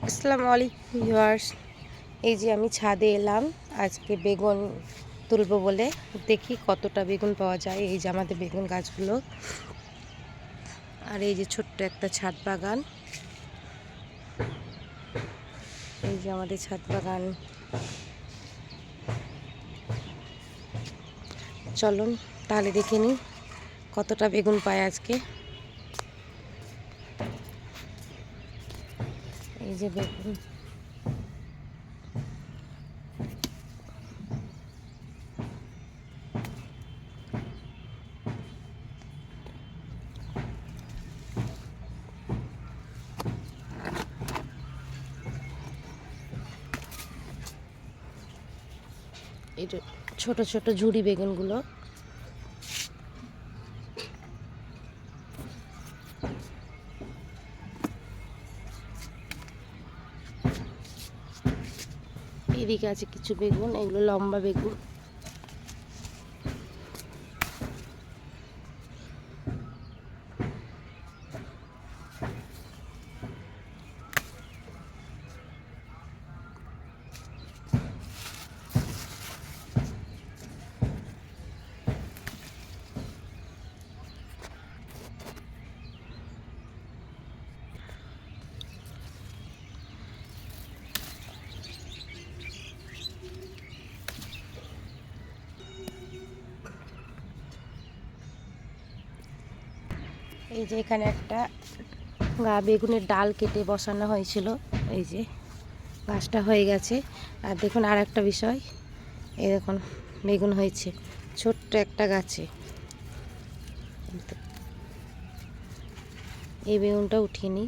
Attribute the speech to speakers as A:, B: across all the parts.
A: আসসালামু আলাইকুম ভিউয়ার্স। এই যে আমি ছাদে এলাম আজকে বেগুন তুলবো বলে। দেখি কতটা বেগুন পাওয়া যায়। এই যে আমাদের বেগুন গাছগুলো, আর এই যে ছোট্ট একটা ছাদ বাগান। এই যে আমাদের ছাদ বাগান। চলুন তাহলে দেখে নিই কতটা বেগুন পায় আজকে। এই যে বেগুন, এই যে ছোট ছোট ঝুরি বেগুনগুলো। এদিকে আছে কিছু বেগুন, এগুলো লম্বা বেগুন। এই যে এখানে একটা বেগুনের ডাল কেটে বসানো হয়েছিল। এই যে গাছটা হয়ে গেছে। আর দেখুন আর একটা বিষয়, এই দেখুন বেগুন হয়েছে ছোট্ট একটা গাছে। এই বেগুনটা উঠিয়ে নিই।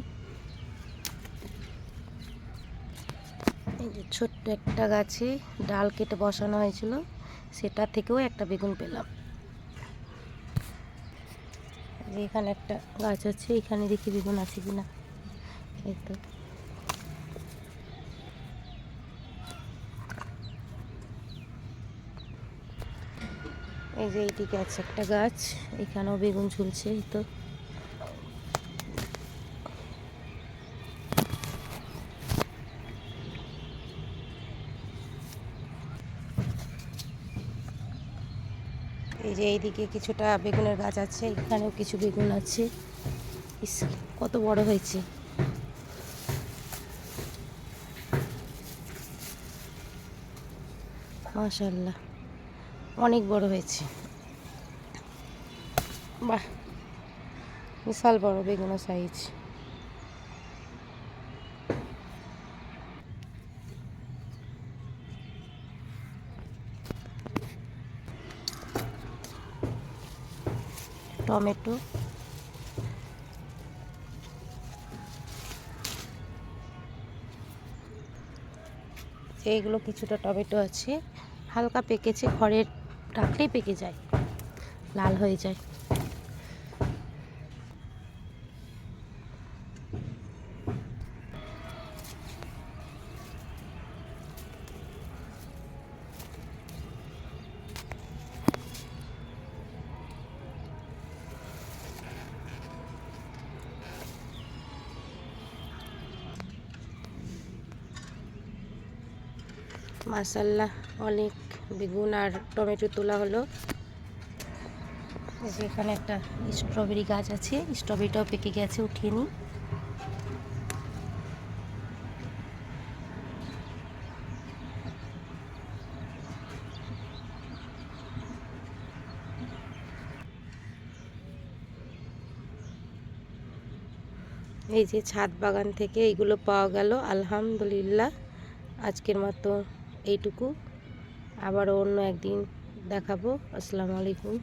A: এই যে ছোট্ট একটা গাছে ডাল কেটে বসানো হয়েছিল, সেটা থেকেও একটা বেগুন পেলাম। যে এখানে একটা গাছ আছে, এখানে দেখি বেগুন আছে কিনা। এই তো, এই যে এইদিকে আছে একটা গাছ, এখানেও বেগুন ঝুলছে। এই তো, এই যে এইদিকে কিছুটা বেগুনের গাছ আছে, এখানেও কিছু বেগুন আছে। ইস, কত বড় হয়েছে! মাশাআল্লাহ, অনেক বড় হয়েছে। বাহ, বিশাল বড় বেগুনের সাইজ। টমেটো, এইগুলো কিছুটা টমেটো আছে, হালকা পেকেছে, ঘরে রাখলেই পেকে যায়, লাল হয়ে যায়। মাশাআল্লাহ, অনেক বেগুন আর টমেটো তোলা হলো। এখানে একটা স্ট্রবেরি গাছ আছে, স্ট্রবেরিটাও পেকে গেছে, উঠিয়ে নিই। এই যে ছাদ বাগান থেকে এইগুলো পাওয়া গেল, আলহামদুলিল্লাহ। আজকের মতো এইটুকু, আবার অন্য একদিন দেখাবো। আসসালামু আলাইকুম।